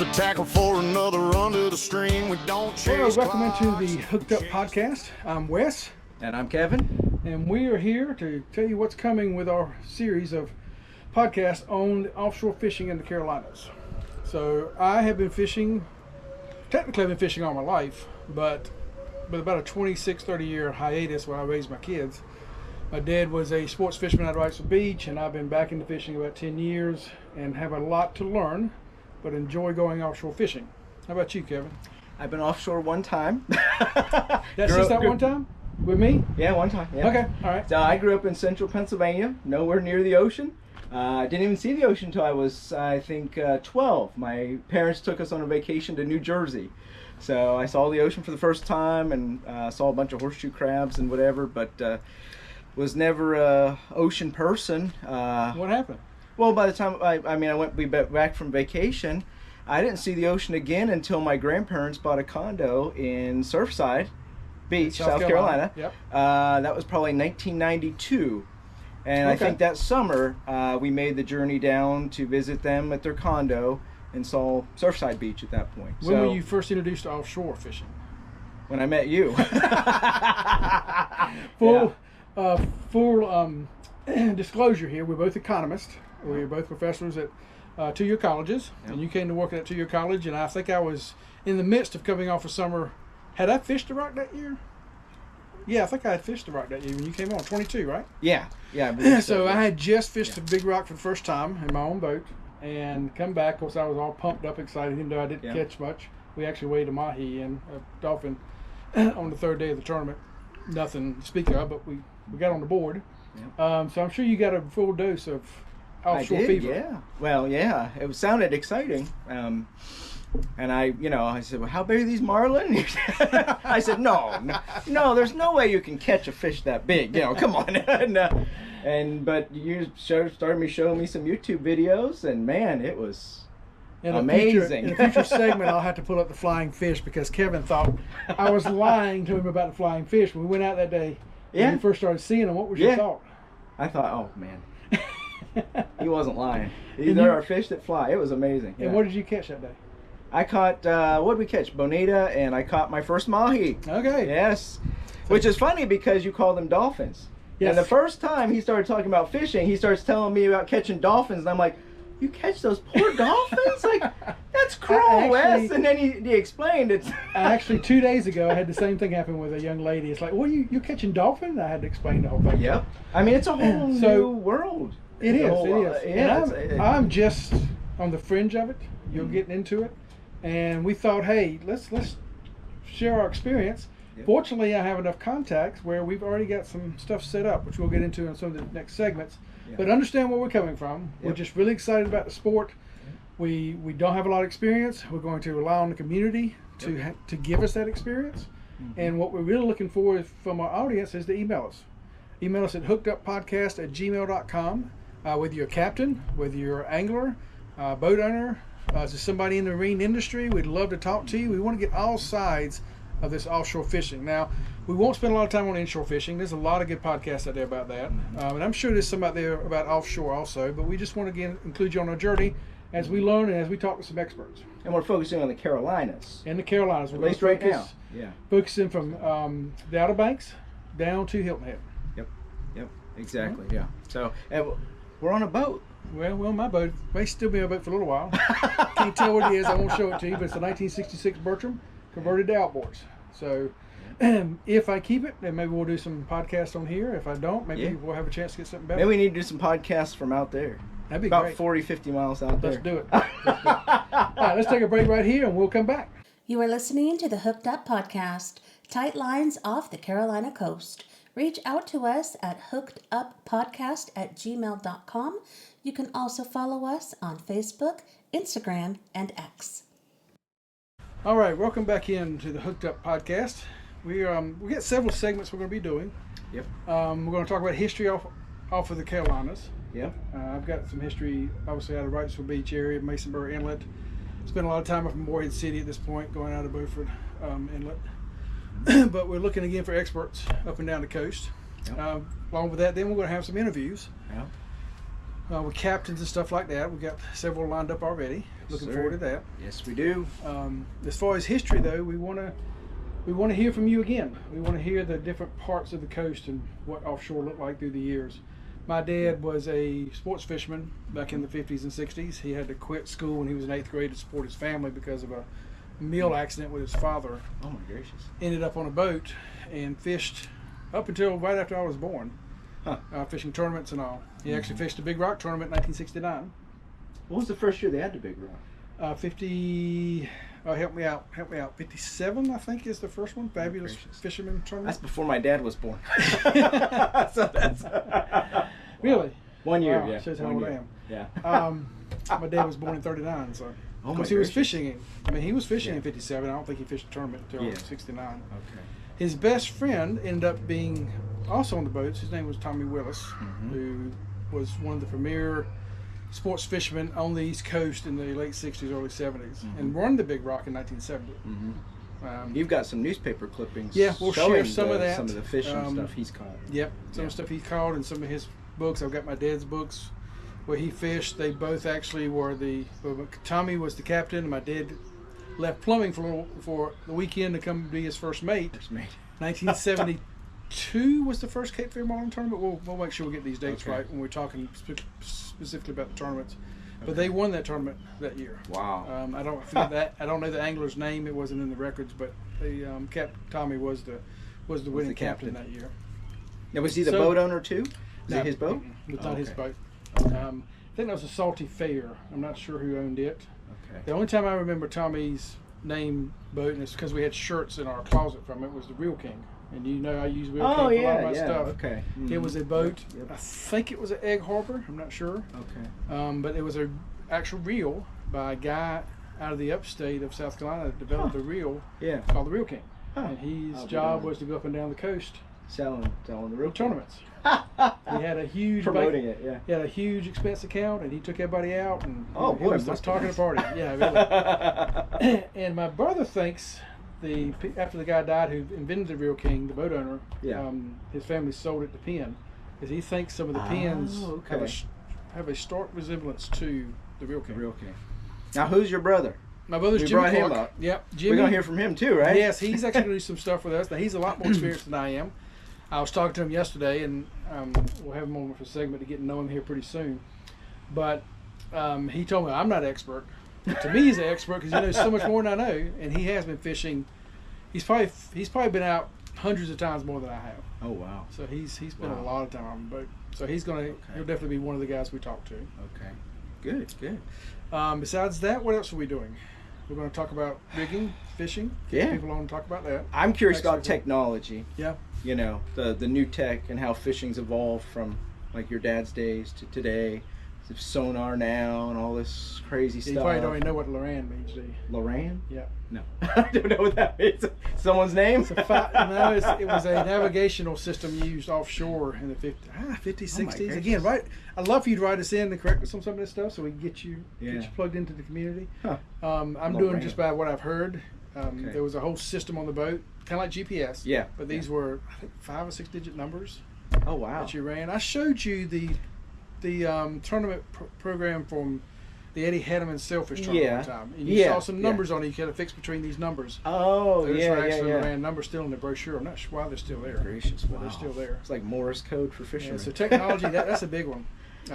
the tackle for another run to the stream. We don't chase. Welcome into the Hooked Up Podcast. I'm Wes. And I'm Kevin. And we are here to tell you what's coming with our series of podcasts on offshore fishing in the Carolinas. So I have been fishing, technically I've been fishing all my life, but with about a 26-30 year hiatus when I raised my kids. My dad was a sports fisherman out of Wrightsville Beach, and I've been back into fishing about 10 years and have a lot to learn, but enjoy going offshore fishing. How about you, Kevin? I've been offshore one time. That's just that one time? With me? Yeah, one time. Yeah. Okay, all right. So I grew up in central Pennsylvania, nowhere near the ocean. I didn't even see the ocean until I was, I think, 12. My parents took us on a vacation to New Jersey. So I saw the ocean for the first time and saw a bunch of horseshoe crabs and whatever, but was never a ocean person. What happened? Well, by the time we went back from vacation, I didn't see the ocean again until my grandparents bought a condo in Surfside Beach, South Carolina. Yep. That was probably 1992. And I think that summer we made the journey down to visit them at their condo and saw Surfside Beach at that point. When were you first introduced to offshore fishing? When I met you. Full disclosure here, we're both economists. We're both professors at two-year colleges, and you came to work at that two-year college, and I think I was in the midst of coming off a summer. Had I fished the rock that year? Yeah, I think I had fished the rock that year when you came on, 22, right? Yeah. I believe so. I had just fished a big rock for the first time in my own boat, and come back. Of course, I was all pumped up, excited, even though I didn't catch much. We actually weighed a mahi and a dolphin on the third day of the tournament. Nothing to speak of, but we got on the board. Yep. So I'm sure you got a full dose of offshore fever. Yeah. Well, yeah. It sounded exciting. And I said, well, how big are these marlin? I said, no, there's no way you can catch a fish that big. Come on. But you started showing me some YouTube videos, and man, it was amazing. In a future segment, I'll have to pull up the flying fish because Kevin thought I was lying to him about the flying fish. When we went out that day, when we first started seeing them, what was your thought? I thought, oh man, he wasn't lying. There are fish that fly. It was amazing. And what did you catch that day? I caught, what did we catch? Bonita, and I caught my first mahi. Okay. Yes. Which is funny because you call them dolphins. Yes. And the first time he started talking about fishing, he starts telling me about catching dolphins, and I'm like, you catch those poor dolphins? Like, that's cruel, Wes. And then he explained it. Actually, 2 days ago, I had the same thing happen with a young lady. It's like, well, you're catching dolphins? I had to explain the whole thing. Yep. I mean, it's a whole new world. It is. And I'm just on the fringe of it. You're getting into it. And we thought, hey, let's share our experience. Yep. Fortunately, I have enough contacts where we've already got some stuff set up, which we'll get into in some of the next segments. Yep. But understand where we're coming from. Yep. We're just really excited about the sport. Yep. We don't have a lot of experience. We're going to rely on the community to give us that experience. Mm-hmm. And what we're really looking for from our audience is to email us. Email us at hookeduppodcast@gmail.com. Whether you're a captain, whether you're an angler, boat owner, to somebody in the marine industry, we'd love to talk to you. We want to get all sides of this offshore fishing. Now, we won't spend a lot of time on inshore fishing. There's a lot of good podcasts out there about that. And I'm sure there's some out there about offshore also, but we just want to include you on our journey as we learn and as we talk to some experts. And we're focusing on the Carolinas. In the Carolinas. At least right now. Yeah. Focusing from the Outer Banks down to Hilton Head. Yep. Exactly, yeah. So, we're on a boat. Well, my boat may still be a boat for a little while. Can't tell what it is. I won't show it to you, but it's a 1966 Bertram converted to outboards. So if I keep it, then maybe we'll do some podcasts on here. If I don't, maybe we'll have a chance to get something better. Maybe we need to do some podcasts from out there. That'd be about great. 40, 50 miles out there. Let's do it. All right, let's take a break right here, and we'll come back. You are listening to the Hooked Up Podcast, tight lines off the Carolina coast. Reach out to us at hookeduppodcast@gmail.com. You can also follow us on Facebook, Instagram, and X. All right, welcome back into the Hooked Up Podcast. We got several segments we're going to be doing. Yep. We're going to talk about history off of the Carolinas. Yep. I've got some history, obviously, out of Wrightsville Beach area, Masonburg Inlet. Spent a lot of time up in Morehead City at this point, going out of Beaufort Inlet. But we're looking again for experts up and down the coast. Yep. Along with that, then we're going to have some interviews. Yep. with captains and stuff like that. We've got several lined up already. Looking sir. forward to that. Yes, we do. As far as history, though, we want to hear from you again. We want to hear the different parts of the coast and what offshore looked like through the years. My dad was a sports fisherman back in the 50s and 60s. He had to quit school when he was in 8th grade to support his family because of a mill accident with his father. Oh my gracious. Ended up on a boat and fished up until right after I was born. Huh. Fishing tournaments and all. He actually fished a Big Rock tournament in 1969. What was the first year they had the Big Rock? 50. Oh, help me out. 57, I think, is the first one. Fabulous gracious. Fisherman That's tournament. before my dad was born. So that's Really? 1 year. Wow, Yeah. shows how 1 old I year. am. Yeah. My dad was born in 39, so. Oh my Because he was gracious. fishing. He was fishing Yeah. in 57. I don't think he fished a tournament until Yeah. 69. Okay. His best friend ended up being also on the boats. His name was Tommy Willis, Mhm. who was one of the premier sports fishermen on the East Coast in the late 60s, early 70s, and won the Big Rock in 1970. You've got some newspaper clippings. Yeah, we'll share showing some of that. Some of the fishing Um, stuff he's caught. Yep, some of the stuff he caught and some of his books. I've got my dad's books where he fished. They both actually were Tommy was the captain, and my dad left plumbing for the weekend to come be his first mate. First mate. 1972 was the first Cape Fear Marlin tournament. We'll make sure we get these dates Okay. right when we're talking specifically about the tournaments. But they won that tournament that year. Wow. I don't know the angler's name. It wasn't in the records, but the Tommy was the winning the captain captain. that year. Now was he the So- boat owner too? Was No, it his boat? It was not his Okay. boat. I think that was a Salty Fair. I'm not sure who owned it. Okay. The only time I remember Tommy's name boat, and it's because we had shirts in our closet from it, was the Real King. And you know I use Real King Oh for a lot of yeah, my yeah. stuff. Okay. It was a boat. Yep. I think it was at Egg Harbor. I'm not sure. Okay. But it was a actual reel by a guy out of the upstate of South Carolina that developed a reel Yeah. called the Real King. Huh. And his I'll job be was to go up and down the coast selling the real for tournaments. He had a huge promoting it. Yeah. He had a huge expense account, and he took everybody out. And Oh, he boy, was must just be talking nice. to party. Yeah, really. And my brother thinks after the guy died who invented the Real King, the boat owner, Yeah. his family sold it to Penn, because he thinks some of the pins okay. have a stark resemblance to the Real The King. real king. Now who's your brother? My brother's We Jimmy brought him Clark. up. Yep, Jimmy. We're gonna hear from him too, right? Yes, he's actually going to do some stuff with us. Now, he's a lot more experienced than I am. I was talking to him yesterday, and we'll have him on for a segment to get to know him here pretty soon. But he told me I'm not expert. To me, he's an expert because he knows so much more than I know, and he has been fishing. He's probably been out hundreds of times more than I have. Oh wow. So he's spent Wow. a lot of time on the boat. So he'll definitely be one of the guys we talk to. Okay. Good. Good. Besides that, what else are we doing? We're going to talk about rigging, fishing. Yeah. People want to talk about that. I'm curious about Excellent. technology. Yeah. You know, the new tech and how fishing's evolved from like your dad's days to today. There's sonar now and all this crazy You stuff. probably don't even know what Loran means, do you? Loran? Yeah. No. I don't know what that means. Someone's name? It was a navigational system used offshore in the 50s, 60s. gracious. Again, right? I'd love for you to write us in and correct us on some of this stuff so we can get you Yeah. plugged into the community. Huh. I'm doing Loran. just about what I've heard. Okay. There was a whole system on the boat, kind of like GPS. Yeah. But these were, I think, 5 or 6 digit numbers Oh wow. that you ran. I showed you the tournament program from the Eddie Henneman Sailfish tournament Yeah. one time. And you Yeah, saw some yeah. numbers on it. You could have fixed between these numbers. Oh Those yeah, are yeah, actually yeah. ran numbers still in the brochure. I'm not sure why they're still there. Gracious, But wow. they're still there. It's like Morse code for Yeah, fishermen. so technology, that's a big one.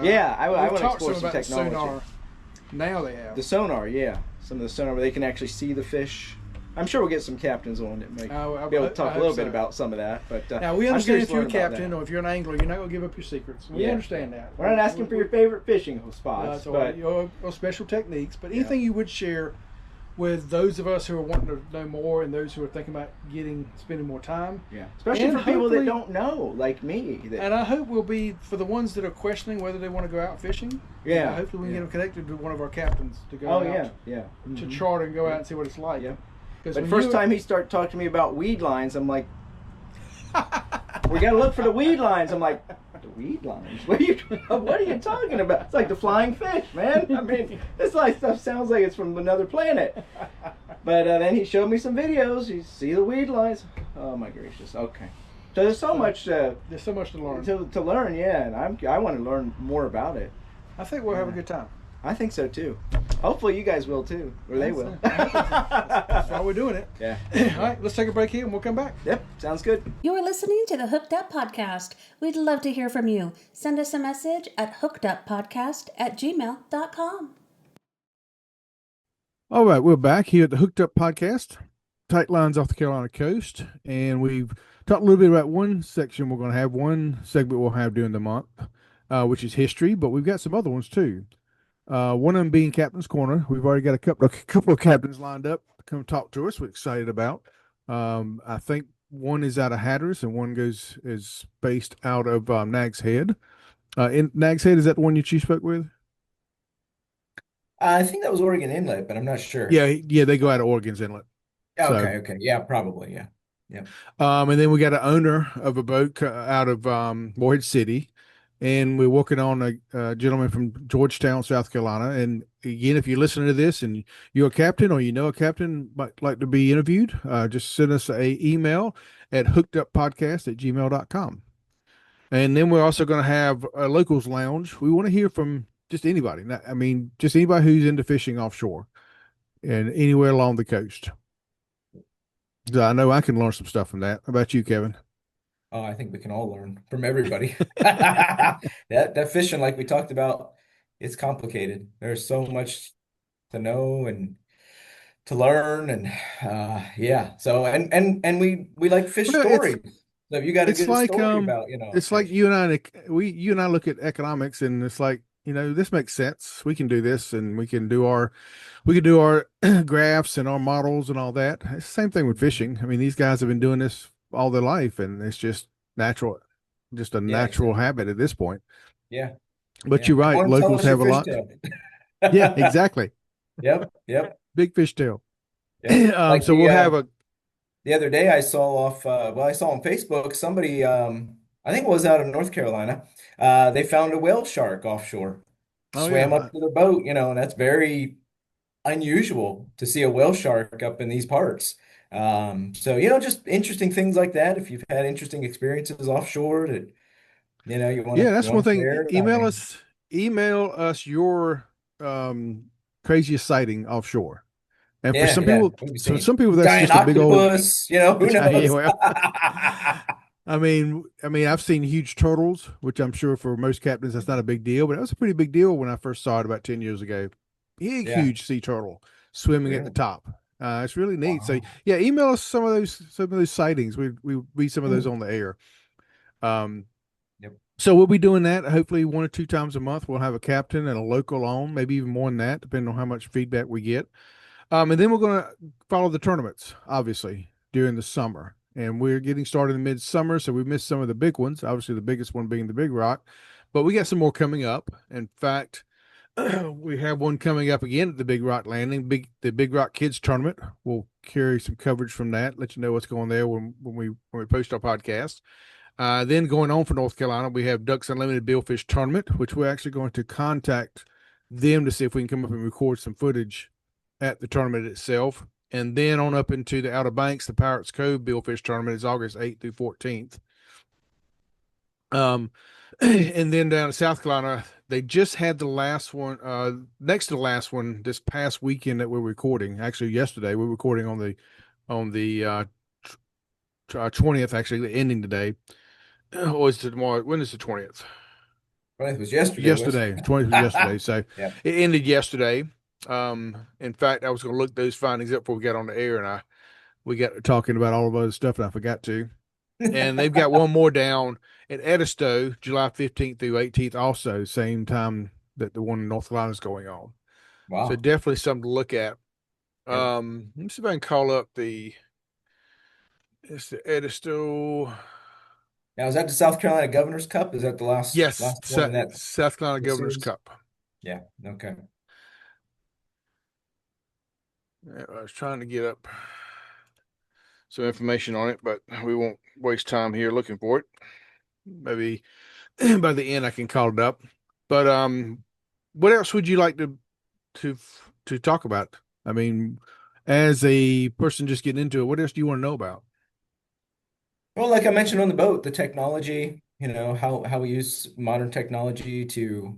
Yeah, I we've want to talked explore some about the technology. sonar. Now they have. The sonar, yeah. Some of the sonar where they can actually see the fish. I'm sure we'll get some captains on that might I be able to I talk a hope little so. bit about some of that. But Now we I'm understand curious if you're a to learn about captain that. or if you're an angler, you're not going to give up your secrets. We Yeah. understand that. We're not asking for your favorite fishing spots, so but your special techniques, but anything you would share with those of us who are wanting to know more and those who are thinking about spending more time. yeah, especially And for people that hopefully- don't know, like me. That, And I hope we'll be, for the ones that are questioning whether they want to go out fishing, Yeah, hopefully we can yeah. get them connected to one of our captains to go oh out yeah, yeah. to Mhm. chart and go out and see what it's like. Yep. 'Cause But when first you- time he started talking to me about weed lines, I'm like, we gotta look for the weed lines. I'm like, the weed lines? What are you talking about? It's like the flying fish, man. I mean, this like stuff sounds like it's from another planet. But then he showed me some videos. You see the weed lines. Oh my gracious. Okay. So there's so much there's so much to learn. to learn, yeah, and I want to learn more about it. I think we'll have a good time. I think so too. Hopefully you guys will too, or they will. That's why we're doing it. Yeah. All right, let's take a break here and we'll come back. Yep, sounds good. You're listening to the Hooked Up Podcast. We'd love to hear from you. Send us a message at hookeduppodcast@gmail.com. All right, we're back here at the Hooked Up Podcast, tight lines off the Carolina coast, and we've talked a little bit about one section we're going to have, one segment we'll have during the month, which is history, but we've got some other ones too. One of them being Captain's Corner. We've already got a couple of captains lined up to come talk to us. We're excited about. I think one is out of Hatteras and one is based out of Nags Head. In Nags Head, is that the one you spoke with? I think that was Oregon Inlet, but I'm not sure. Yeah, they go out of Oregon's Inlet. Okay. Yeah, probably. Yeah. And then we got an owner of a boat out of Morehead City, and we're working on a gentleman from Georgetown, South Carolina. And again, if you're listening to this and you're a captain or you know a captain might like to be interviewed, just send us an email at hookeduppodcast@gmail.com. And then we're also going to have a locals lounge. We want to hear from just anybody. I mean, just anybody who's into fishing offshore and anywhere along the coast. I know I can learn some stuff from that. How about you, Kevin? Oh, I think we can all learn from everybody. That fishing, like we talked about, it's complicated. There's so much to know and to learn, and yeah. So and we like fish stories. So if you got a good story about, it's like you and I look at economics, and it's like, this makes sense. We can do this, and we can do our graphs and our models and all that. It's the same thing with fishing. I mean, these guys have been doing this all their life, and it's just natural, natural habit at this point. Yeah. But you're right. Locals have a lot. Yeah, exactly. Yep. Big fish tail. Like so we'll have the other day I saw I saw on Facebook somebody, I think it was out of North Carolina. They found a whale shark offshore, swam up to their boat, and that's very unusual to see a whale shark up in these parts. So, just interesting things like that. If you've had interesting experiences offshore that, you want to, that's one thing. Email us your craziest sighting offshore. And for some people, that's giant just a big octopus, who knows? I mean, I've seen huge turtles, which I'm sure for most captains that's not a big deal, but that was a pretty big deal when I first saw it about 10 years ago. Huge sea turtle swimming at the top. It's really neat. Wow. So yeah, email us some of those sightings. We read some of those on the air. So we'll be doing that hopefully 1 or 2 times a month. We'll have a captain and a local on, maybe even more than that, depending on how much feedback we get. And then we're going to follow the tournaments, obviously, during the summer. And we're getting started in midsummer, so we missed some of the big ones, obviously the biggest one being the Big Rock. But we got some more coming up. In fact, we have one coming up again at the Big Rock Landing, the Big Rock Kids Tournament. We'll carry some coverage from that, let you know what's going there when we post our podcast. Then going on for North Carolina, we have Ducks Unlimited Billfish Tournament, which we're actually going to contact them to see if we can come up and record some footage at the tournament itself. And then on up into the Outer Banks, the Pirates Cove Billfish Tournament is August 8th through 14th. And then down in South Carolina, they just had the last one, next to the last one this past weekend that we're recording. Actually, yesterday we're recording on the 20th. Actually, the ending today. Or is it tomorrow? When is the 20th? 20th was yesterday. Yesterday, 20th was yesterday. So It ended yesterday. In fact, I was going to look those findings up before we got on the air, and we got talking about all of other stuff, and I forgot to. And they've got one more down at Edisto, July 15th through 18th, also same time that the one in North Carolina is going on. Wow! So definitely something to look at. Let me see if I can call up it's the Edisto. Now, is that the South Carolina Governor's Cup? Is that the last? Yes, one in South Carolina Governor's Cup. Yeah. Okay. I was trying to get up some information on it, but we won't waste time here looking for it. Maybe by the end I can call it up. But what else would you like to talk about? I mean, as a person just getting into it, what else do you want to know about? Well, like I mentioned on the boat, the technology, how we use modern technology to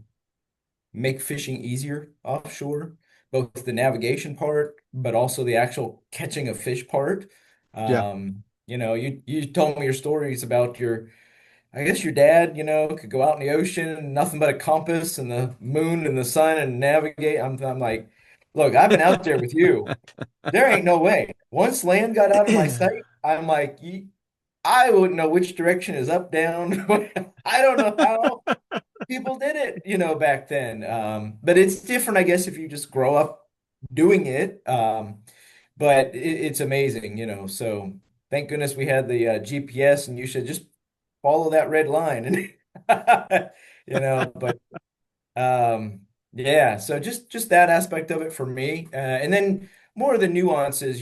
make fishing easier offshore, both the navigation part, but also the actual catching a fish part. Yeah. You told me your stories about I guess your dad, could go out in the ocean and nothing but a compass and the moon and the sun and navigate. I'm like, look, I've been out there with you. There ain't no way. Once land got out of my sight, I'm like, I wouldn't know which direction is up, down. I don't know how people did it, back then. But it's different, I guess, if you just grow up doing it. But it's amazing, So thank goodness we had the GPS, and you should just follow that red line, and But yeah. So just that aspect of it for me, and then more of the nuances,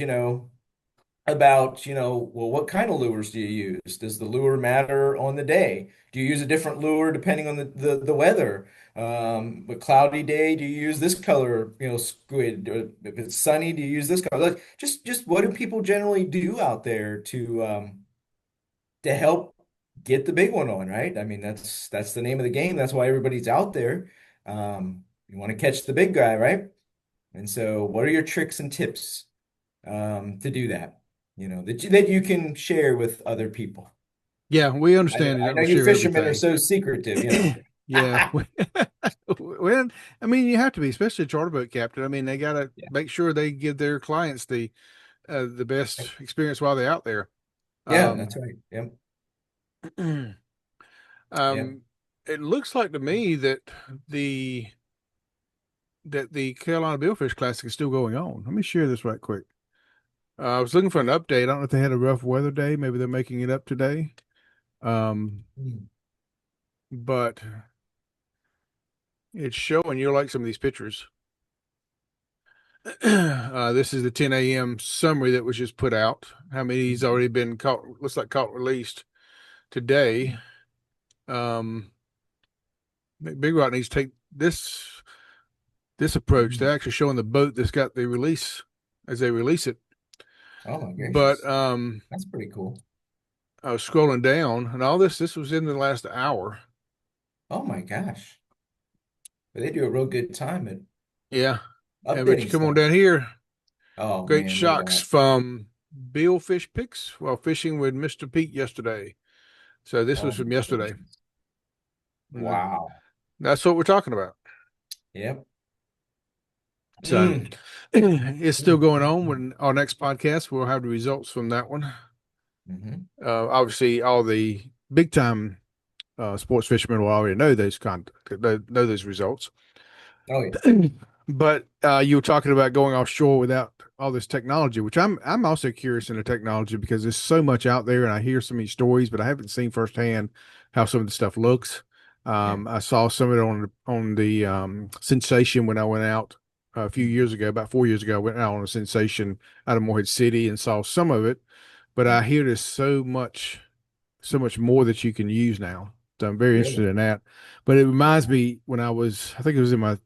about, well, what kind of lures do you use? Does the lure matter on the day? Do you use a different lure depending on the weather? A cloudy day, do you use this color, squid? Or if it's sunny, do you use this color? Like, just what do people generally do out there to help get the big one on, right? I mean, that's the name of the game. That's why everybody's out there. You want to catch the big guy, right? And so, what are your tricks and tips to do that? That you can share with other people. Yeah, we understand. I know you fishermen are so secretive, Yeah. Well, I mean, you have to be, especially a charter boat captain. I mean, they got to make sure they give their clients the best experience while they're out there. Yeah, that's right. Yeah. It looks like to me that the Carolina Billfish Classic is still going on. Let me share this right quick. I was looking for an update. I don't know if they had a rough weather day. Maybe they're making it up today. But it's showing you like some of these pictures. This is the 10 a.m. summary that was just put out. How many's already been caught? Looks like caught released today. Big Rock needs to take this approach. They're actually showing the boat that's got the release as they release it. Oh my goodness. But that's pretty cool. I was scrolling down, and all this was in the last hour. Oh my gosh. But they do a real good time at but you come on down here. Oh, great man, shocks from Billfish Picks while fishing with Mr. Pete yesterday. So this was from yesterday. Wow. That's what we're talking about. Yep. So it's still going on. When our next podcast, we'll have the results from that one. Obviously, all the big time sports fishermen will already know those results. Oh yeah. But you were talking about going offshore without all this technology, which I'm also curious in the technology because there's so much out there, and I hear so many stories, but I haven't seen firsthand how some of the stuff looks. I saw some of it on the Sensation when I went out a few years ago, about 4 years ago. I went out on a Sensation out of Morehead City and saw some of it, but I hear there's so much more that you can use now. So I'm very interested in that. But it reminds me when I think it was in my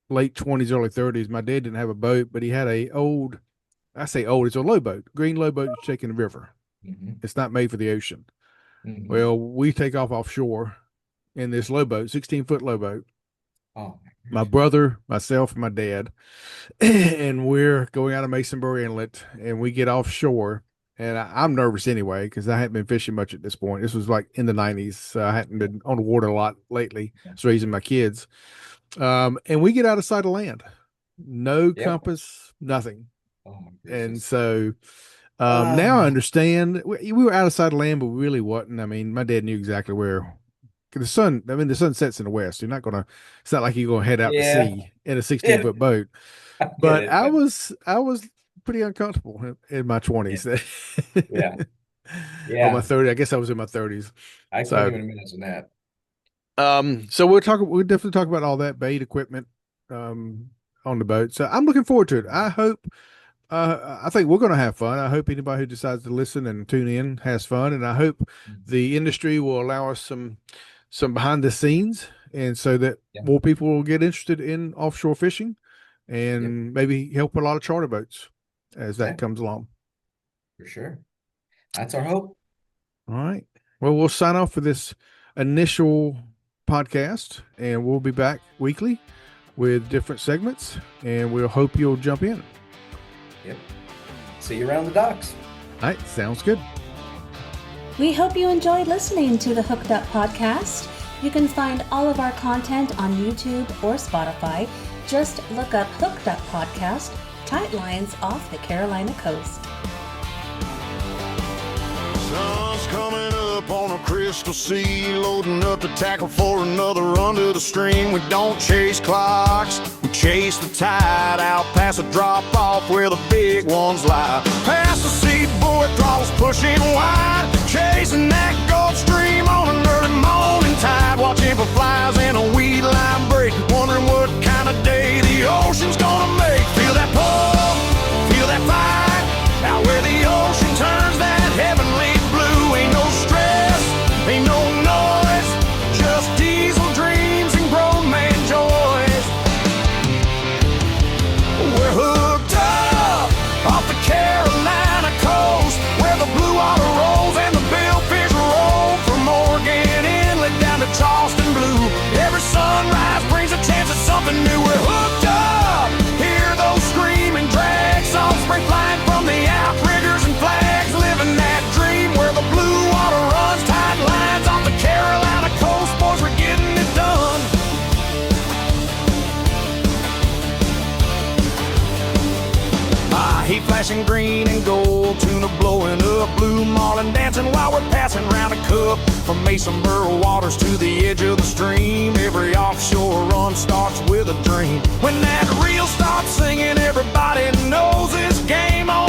late 20s, early 30s. My dad didn't have a boat, but he had it's a low boat, green low boat you take in the river. It's not made for the ocean. Well, we take off offshore in this low boat, 16-foot low boat. Oh, my brother, myself, and my dad, and we're going out of Masonbury Inlet, and we get offshore. And I'm nervous anyway because I hadn't been fishing much at this point. This was like in the 90s, so I hadn't been on the water a lot lately. It's raising my kids. And we get out of sight of land. No compass, nothing. Oh my goodness. And so now I understand. We were out of sight of land, but we really wasn't. I mean, my dad knew exactly where the sun sets in the west. It's not like you're going to head out to sea in a 16-foot boat. But I was pretty uncomfortable in my 20s. Yeah. Or my 30s. I guess I was in my 30s. I can't even imagine that. So we'll definitely talk about all that bait equipment on the boat. So I'm looking forward to it. I hope I think we're going to have fun. I hope anybody who decides to listen and tune in has fun, and I hope the industry will allow us some behind the scenes, and so that more people will get interested in offshore fishing and maybe help a lot of charter boats as that comes along. For sure. That's our hope. All right. Well, we'll sign off for this initial podcast, and we'll be back weekly. with different segments, and we'll hope you'll jump in. Yep. See you around the docks. All right, sounds good. We hope you enjoyed listening to the Hooked Up podcast. You can find all of our content on YouTube or Spotify. Just look up Hooked Up Podcast, Tight Lines Off the Carolina Coast. Sun's coming up on a crystal sea, loading up the tackle for another run to the stream. We don't chase clocks, we chase the tide out past the drop off where the big ones lie. Past the seat, boy, throttles pushing wide, chasing that Gulf Stream on an early morning tide, watching for flies in a weed line break, wondering what kind of day the ocean's gonna make. Feel that pull, feel that fight, out where the ocean turns that heavenly blue. Ain't no stress, ain't no noise, just diesel dreams and grown man joys. We're hooked up off the Carolina coast, where the blue water rolls and the billfish roll from Morgan Inlet down to Charleston Blue. Every sunrise brings a chance at something new. We're hooked up, hear those screaming drag songs, spring flying from the outriggers and flags, living that dream where the blue water runs, tight lines off the Carolina coast. Boys, we're getting it done. Heat flashing green and gold, tuna blowing up, blue marlin dancing while we're passing round a cup. From Masonboro waters to the edge of the stream, every offshore run starts with a dream. When that reel starts singing, everybody knows it's game on.